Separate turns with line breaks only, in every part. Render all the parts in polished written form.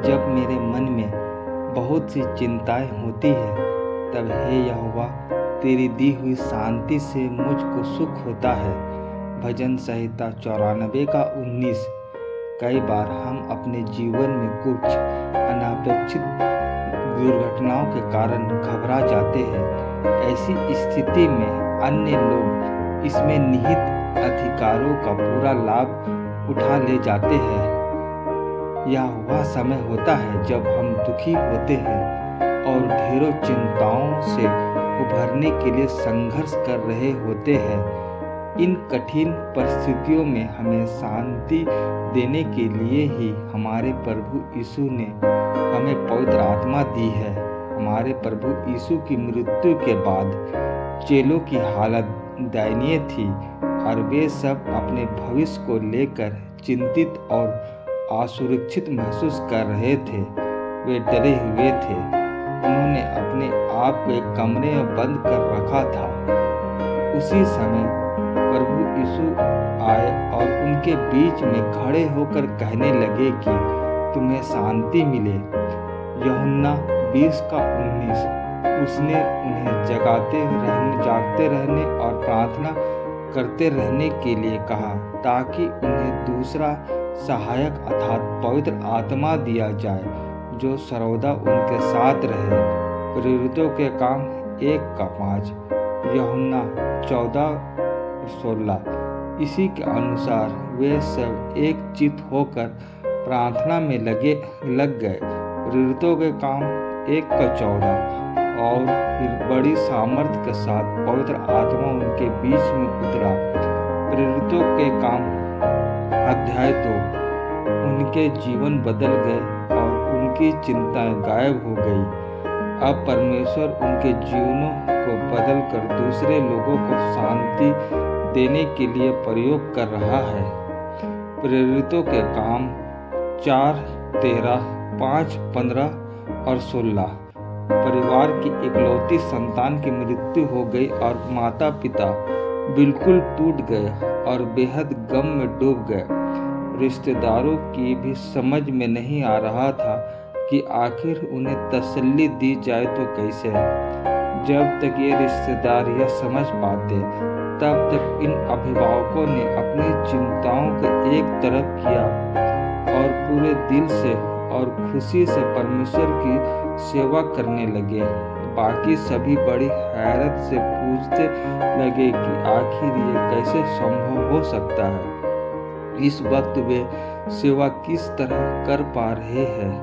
जब मेरे मन में बहुत सी चिंताएं होती है, तब हे यहोवा तेरी दी हुई शांति से मुझको सुख होता है। भजन संहिता 94 का 19। कई बार हम अपने जीवन में कुछ अनापेक्षित दुर्घटनाओं के कारण घबरा जाते हैं। ऐसी स्थिति में अन्य लोग इसमें निहित अधिकारों का पूरा लाभ उठा ले जाते हैं। यह वह समय होता है जब हम दुखी होते हैं और ढेरों चिंताओं से उभरने के लिए संघर्ष कर रहे होते हैं। इन कठिन परिस्थितियों में हमें शांति देने के लिए ही हमारे प्रभु यीशु ने हमें पवित्र आत्मा दी है। हमारे प्रभु यीशु की मृत्यु के बाद चेलों की हालत दयनीय थी और वे सब अपने भविष्य को लेकर चिंतित और असुरक्षित महसूस कर रहे थे। वे डरे हुए थे। उन्होंने अपने आप को एक कमरे में बंद कर रखा था। उसी समय प्रभु यीशु आए और उनके बीच में खड़े होकर कहने लगे कि तुम्हें शांति मिले। यूहन्ना 20 का 19। उसने उन्हें जागते रहने और प्रार्थना करते रहने के लिए कहा, ताकि उन्हें दूसरा सहायक अर्थात पवित्र आत्मा दिया जाए, जो सर्वदा उनके साथ रहे। प्रेरितों के काम 1 का 5, यूहन्ना 14:16। इसी के अनुसार वे सब एक चित्त होकर प्रार्थना में लग गए। प्रेरितों के काम 1 का 14। और फिर बड़ी सामर्थ के साथ पवित्र आत्मा उनके बीच में उतरा। प्रेरितों के काम अध्याय 2। उनके जीवन बदल गए और उनकी चिंताएं गायब हो गई। अब परमेश्वर उनके जीवनों को बदलकर दूसरे लोगों को शांति देने के लिए प्रयोग कर रहा है। प्रेरितों के काम 4:13, 5:15 और 16। परिवार की इकलौती संतान की मृत्यु हो गई और माता पिता बिल्कुल टूट गए और बेहद गम में डूब गए। रिश्तेदारों की भी समझ में नहीं आ रहा था कि आखिर उन्हें तसल्ली दी जाए तो कैसे। जब तक ये रिश्तेदार यह समझ पाते, तब तक इन अभिभावकों ने अपनी चिंताओं को एक तरफ किया और पूरे दिल से और खुशी से परमेश्वर की सेवा करने लगे। बाकी सभी बड़ी हैरत से पूछते लगे कि आखिर ये कैसे संभव हो सकता है। इस वक्त वे सेवा किस तरह कर पा रहे हैं।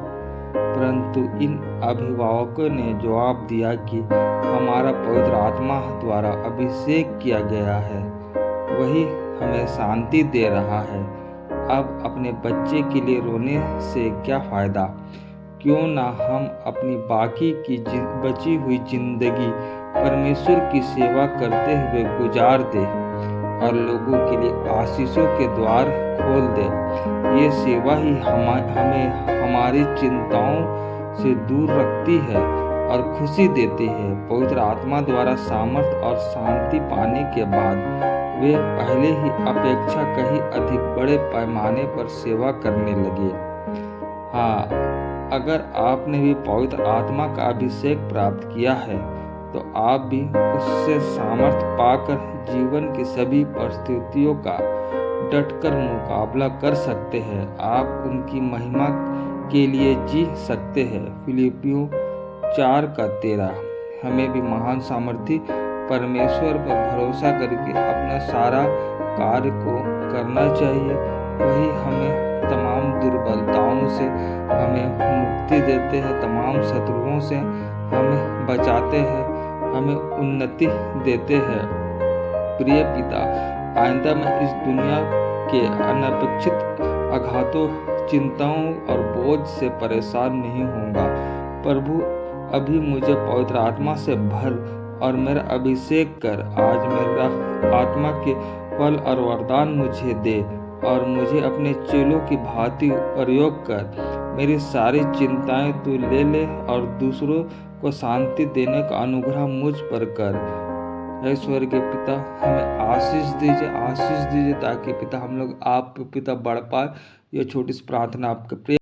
परंतु इन अभिभावकों ने जवाब दिया कि हमारा पवित्र आत्मा द्वारा अभिषेक किया गया है, वही हमें शांति दे रहा है। अब अपने बच्चे के लिए रोने से क्या फायदा। क्यों ना हम अपनी बाकी की बची हुई जिंदगी परमेश्वर की सेवा करते हुए गुजार दें और लोगों के लिए आशीषों के द्वार खोल दें। ये सेवा ही हमें हमारी चिंताओं से दूर रखती है और खुशी देती है। पवित्र आत्मा द्वारा सामर्थ और शांति पाने के बाद वे पहले ही अपेक्षा कहीं अधिक बड़े पैमाने पर सेवा करने लगे। हाँ, अगर आपने भी पवित्र आत्मा का अभिषेक प्राप्त किया है, तो आप भी उससे सामर्थ पाकर जीवन की सभी परिस्थितियों का डटकर मुकाबला कर सकते हैं। आप उनकी महिमा के लिए जी सकते हैं। फिलिपियों 4 का 13। हमें भी महान सामर्थी परमेश्वर पर भरोसा करके अपना सारा कार्य को करना चाहिए। वही हमें तमाम दुर्बलताओं से हमें मुक्ति देते हैं, तमाम शत्रुओं से हमें बचाते हैं, हमें उन्नति देते हैं। प्रिय पिता, आइंदा मैं इस दुनिया के अनपेक्षित आघातों, चिंताओं और बोझ से परेशान नहीं होऊंगा। प्रभु, अभी मुझे पवित्र आत्मा से भर और मेरा अभिषेक कर। आज मेरा आत्मा के फल और वरदान मुझे दे और मुझे अपने चेलों की भांति प्रयोग कर। मेरी सारी चिंताएं तू ले ले और दूसरों को शांति देने का अनुग्रह मुझ पर कर। हे स्वर्गीय पिता, हमें आशीष दीजिए ताकि पिता हम लोग आप पिता बढ़ पाए। यह छोटी सी प्रार्थना आपके प्रिय